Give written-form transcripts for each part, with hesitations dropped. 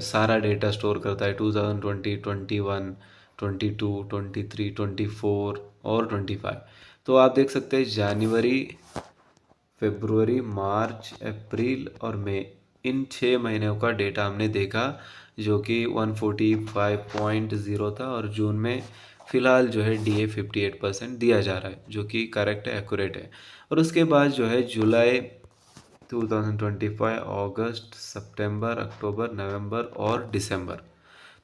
सारा data store करता है 2020, 21, 22, 23, 24 और 25। तो आप देख सकते हैं जनवरी, फरवरी, मार्च, अप्रैल और मई, इन 6 महीनों का डेटा हमने देखा जो कि 145.0 था। और जून में फ़िलहाल जो है DA 58% दिया जा रहा है, जो कि करेक्ट है, एक्यूरेट है। और उसके बाद जो है जुलाई 2025, अगस्त, सितंबर, अक्टूबर, नवंबर और दिसंबर,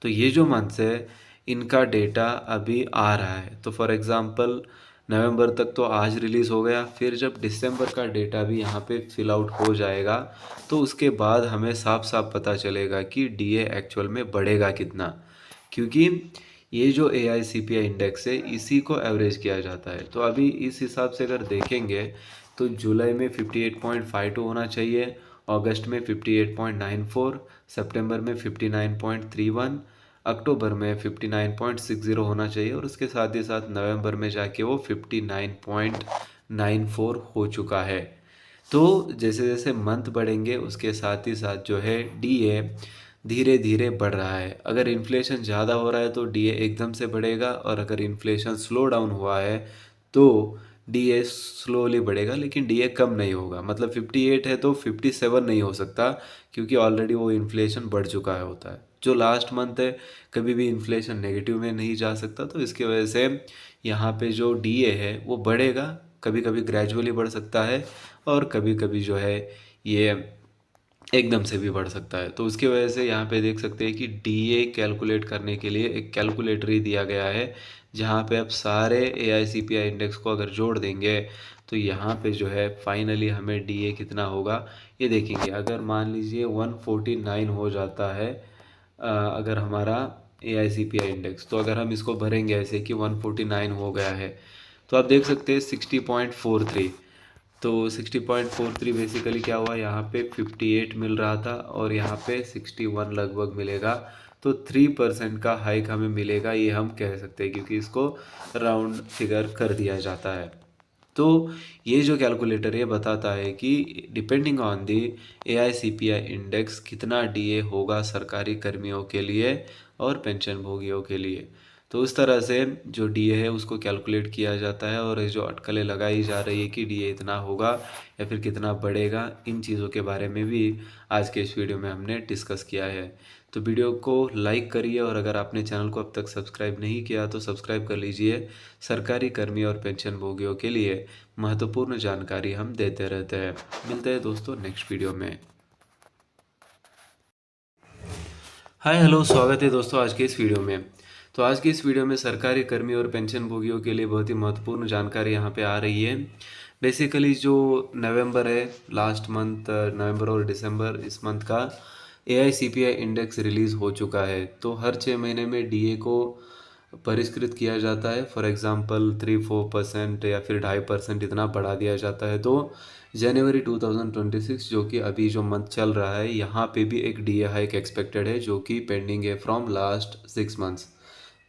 तो ये जो मंथ्स है इनका डेटा अभी आ रहा है। तो फॉर एग्ज़ाम्पल नवंबर तक तो आज रिलीज़ हो गया, फिर जब दिसंबर का डेटा भी यहाँ पे फिल आउट हो जाएगा तो उसके बाद हमें साफ साफ पता चलेगा कि DA एक्चुअल में बढ़ेगा कितना, क्योंकि ये जो AICPI इंडेक्स है इसी को एवरेज किया जाता है। तो अभी इस हिसाब से अगर देखेंगे तो जुलाई में 58.52 होना चाहिए, अगस्त में 58.94, सितंबर में 59.31, अक्टूबर में 59.60 होना चाहिए और उसके साथ ही साथ नवंबर में जाके वो 59.94 हो चुका है। तो जैसे जैसे मंथ बढ़ेंगे उसके साथ ही साथ जो है DA धीरे धीरे बढ़ रहा है। अगर इन्फ्लेशन ज़्यादा हो रहा है तो DA एकदम से बढ़ेगा, और अगर इन्फ्लेशन स्लो डाउन हुआ है तो DA स्लोली बढ़ेगा, लेकिन DA कम नहीं होगा। मतलब 58 है तो 57 नहीं हो सकता, क्योंकि ऑलरेडी वो इन्फ्लेशन बढ़ चुका है होता है। जो लास्ट मंथ है कभी भी इन्फ्लेशन नेगेटिव में नहीं जा सकता, तो इसकी वजह से यहाँ पे जो DA है वो बढ़ेगा, कभी कभी ग्रेजुअली बढ़ सकता है और कभी कभी जो है ये एकदम से भी बढ़ सकता है। तो उसकी वजह से यहाँ पे देख सकते हैं कि DA कैलकुलेट करने के लिए एक कैलकुलेटर ही दिया गया है, जहाँ पे आप सारे AICPI इंडेक्स को अगर जोड़ देंगे तो यहाँ पे जो है फाइनली हमें DA कितना होगा ये देखेंगे। अगर मान लीजिए 149 हो जाता है अगर हमारा AICPI इंडेक्स, तो अगर हम इसको भरेंगे ऐसे कि 149 हो गया है, तो आप देख सकते हैं 60.43। तो 60.43 बेसिकली क्या हुआ, यहाँ पे 58 मिल रहा था और यहाँ पे 61 लगभग मिलेगा। तो 3% का हाइक हमें मिलेगा, ये हम कह सकते हैं, क्योंकि इसको राउंड फिगर कर दिया जाता है। तो ये जो कैलकुलेटर ये बताता है कि depending on the AICPI index कितना DA होगा सरकारी कर्मियों के लिए और पेंशन भोगियों के लिए। तो उस तरह से जो DA है उसको कैलकुलेट किया जाता है, और ये जो अटकलें लगाई जा रही है कि DA इतना होगा या फिर कितना बढ़ेगा, इन चीज़ों के बारे में भी आज के इस वीडियो में हमने डिस्कस किया है। तो वीडियो को लाइक करिए, और अगर आपने चैनल को अब तक सब्सक्राइब नहीं किया तो सब्सक्राइब कर लीजिए। सरकारी कर्मी और पेंशन भोगियों के लिए महत्वपूर्ण जानकारी हम देते रहते हैं। मिलते हैं दोस्तों नेक्स्ट वीडियो में। हाय हेलो, स्वागत है दोस्तों आज के इस वीडियो में। तो आज के इस वीडियो में सरकारी कर्मी और पेंशन भोगियों के लिए बहुत ही महत्वपूर्ण जानकारी यहाँ पे आ रही है। बेसिकली जो नवंबर है, लास्ट मंथ नवंबर और दिसंबर, इस मंथ का AICPI इंडेक्स रिलीज़ हो चुका है। तो हर 6 महीने में DA को परिष्कृत किया जाता है। फॉर एग्जांपल 3-4% या फिर 2.5% इतना बढ़ा दिया जाता है। तो जनवरी 2026 जो कि अभी जो मंथ चल रहा है, यहाँ पे भी एक DA हाइक एक्सपेक्टेड है जो कि पेंडिंग है फ्रॉम लास्ट 6 मंथ्स।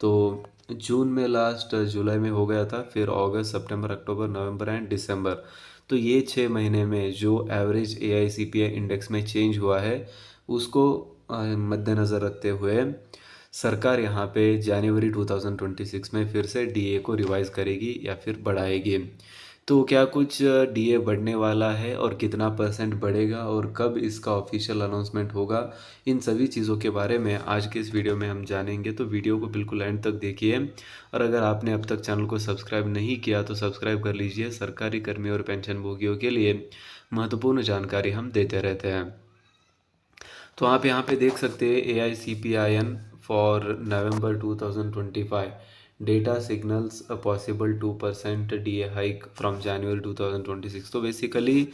तो जून में लास्ट जुलाई में हो गया था, फिर अगस्त, सितंबर, अक्टूबर, नवंबर एंड दिसंबर। तो ये 6 महीने में जो एवरेज AICPI इंडेक्स में चेंज हुआ है उसको मद्देनज़र रखते हुए सरकार यहाँ पे जनवरी 2026 में फिर से DA को रिवाइज़ करेगी या फिर बढ़ाएगी। तो क्या कुछ DA बढ़ने वाला है और कितना % बढ़ेगा और कब इसका ऑफिशियल अनाउंसमेंट होगा, इन सभी चीज़ों के बारे में आज के इस वीडियो में हम जानेंगे। तो वीडियो को बिल्कुल एंड तक देखिए, और अगर आपने अब तक चैनल को सब्सक्राइब नहीं किया तो सब्सक्राइब कर लीजिए। सरकारी कर्मी और पेंशन भोगियों के लिए महत्वपूर्ण जानकारी हम देते रहते हैं। तो आप यहाँ पे देख सकते हैं AICPIN for November 2025 data signals a possible 2% DA hike from January 2026। तो बेसिकली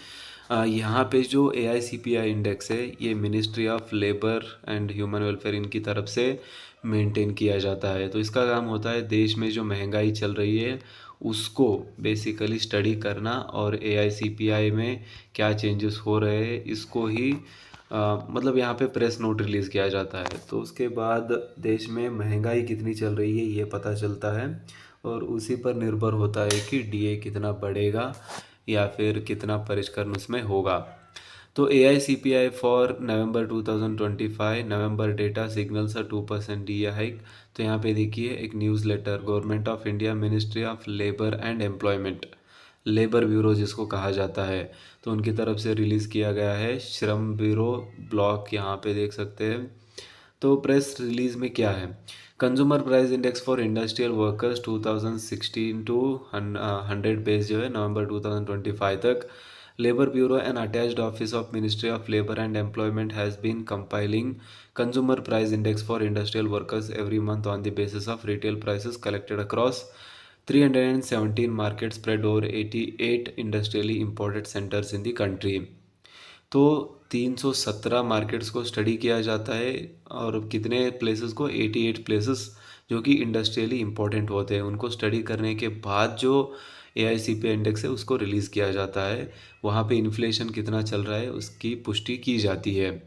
यहाँ पे जो AICPI इंडेक्स है ये ministry of labour and human welfare इनकी तरफ से मेंटेन किया जाता है। तो इसका काम होता है देश में जो महंगाई चल रही है उसको बेसिकली स्टडी करना, और AICPI में क्या चेंजेस हो रहे हैं इसको ही मतलब यहाँ पे प्रेस नोट रिलीज़ किया जाता है। तो उसके बाद देश में महंगाई कितनी चल रही है ये पता चलता है, और उसी पर निर्भर होता है कि DA कितना बढ़ेगा या फिर कितना परिष्करण उसमें होगा। तो AICPI for November 2025 November data signals a 2% DA hike. तो यहाँ पे देखिए एक newsletter government of India ministry of labour and employment, labour bureau जिसको कहा जाता है, तो उनकी तरफ से रिलीज़ किया गया है श्रम ब्यूरो ब्लॉक, यहाँ पे देख सकते हैं। तो प्रेस रिलीज में क्या है, consumer price index for industrial workers 2016 to 100 base जो है नवंबर 2025 तक, labour bureau and attached office of ministry of labour and employment has been compiling consumer price index for industrial workers every month on the basis of retail prices collected across 317 markets spread over 88 industrially imported centers in the country। तो 317 markets को study किया जाता है और कितने places को, 88 places जो कि इंडस्ट्रियली इम्पोर्टेंट होते हैं, उनको स्टडी करने के बाद जो AICPI इंडेक्स है उसको रिलीज़ किया जाता है। वहाँ पे इन्फ्लेशन कितना चल रहा है उसकी पुष्टि की जाती है।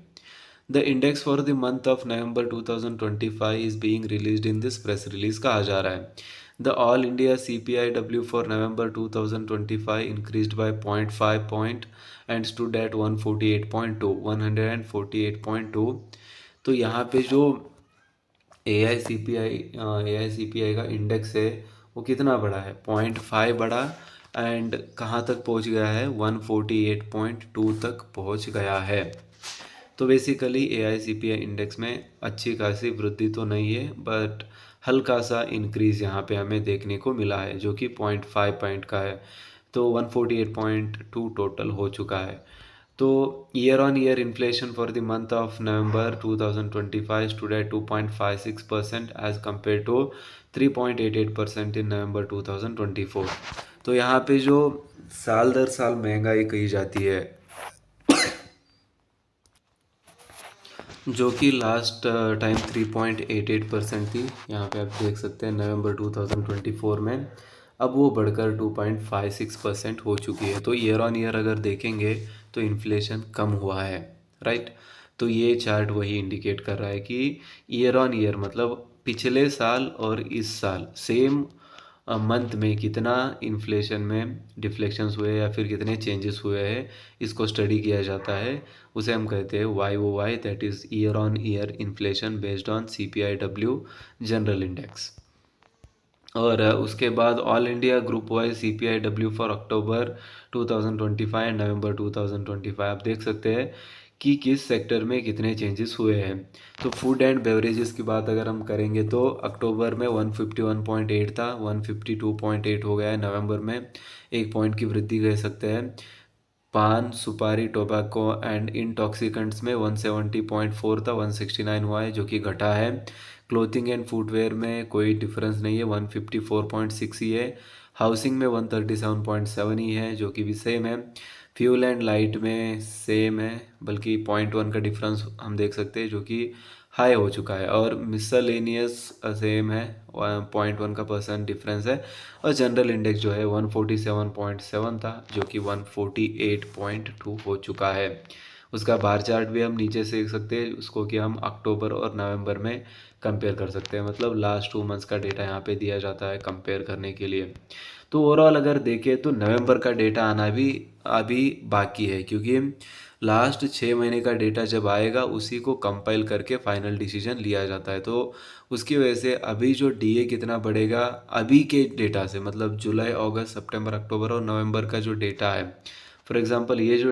The index for the month of November 2025 is being released in this press release कहा जा रहा है। The all India CPIW for November 2025 increased by 0.5 point and stood at 148.2 तो यहाँ पे जो AICPI का इंडेक्स है वो कितना बढ़ा है, 0.5 बढ़ा, एंड कहाँ तक पहुँच गया है, 148.2 तक पहुँच गया है। तो बेसिकली AICPI इंडेक्स में अच्छी खासी वृद्धि तो नहीं है, बट हल्का सा इंक्रीज़ यहाँ पे हमें देखने को मिला है जो कि 0.5 पॉइंट का है। तो 148.2 टोटल हो चुका है। तो year on year inflation for the month of November 2025 stood at 2.56% as compared to 3.88% in November 2024। तो यहाँ पे जो साल दर साल महंगाई कही जाती है जो कि लास्ट टाइम 3.88% थी, यहाँ पे आप देख सकते हैं नवंबर 2024 में, अब वो बढ़कर 2.56% हो चुकी है। तो ईयर ऑन ईयर अगर देखेंगे तो इन्फ्लेशन कम हुआ है, राइट। तो ये चार्ट वही इंडिकेट कर रहा है कि ईयर ऑन ईयर मतलब पिछले साल और इस साल सेम मंथ में कितना इन्फ्लेशन में डिफ्लेक्शंस हुए या फिर कितने चेंजेस हुए हैं, इसको स्टडी किया जाता है। उसे हम कहते हैं YOY, that is year on year inflation based on CPIW general index. और उसके बाद all India group wise CPIW for October 2025 and November 2025 आप देख सकते हैं कि किस सेक्टर में कितने चेंजेस हुए हैं। तो फूड एंड बेवरेजेस की बात अगर हम करेंगे तो अक्टूबर में 151.8 था, 152.8 हो गया है। नवंबर में 1 पॉइंट की वृद्धि कह सकते हैं। पान सुपारी टोबैको एंड इंटॉक्सिकेंट्स में 170.4 था, 169 हुआ है जो कि घटा है। क्लोथिंग एंड फुटवेयर में कोई डिफरेंस नहीं है, 154.6 ही है। हाउसिंग में 137.7 ही है जो कि भी सेम है। फ्यूल एंड लाइट में सेम है, बल्कि 0.1 का डिफरेंस हम देख सकते हैं जो कि हाई हो चुका है। और मिसलेनियस सेम है, 0.1 का परसेंट डिफरेंस है। और जनरल इंडेक्स जो है 147.7 था जो कि 148.2 हो चुका है। उसका बार चार्ट भी हम नीचे से देख सकते हैं उसको, कि हम अक्टूबर और नवंबर में कंपेयर कर सकते हैं, मतलब लास्ट 2 मंथ्स का डेटा यहाँ पे दिया जाता है कंपेयर करने के लिए। तो ओवरऑल अगर देखें तो नवंबर का डेटा आना भी अभी बाकी है, क्योंकि लास्ट 6 महीने का डेटा जब आएगा उसी को कंपाइल करके फाइनल डिसीजन लिया जाता है। तो उसकी वजह से अभी जो DA कितना बढ़ेगा अभी के डेटा से, मतलब जुलाई अगस्त सितंबर अक्टूबर और नवंबर का जो डेटा है, फॉर एग्जांपल ये जो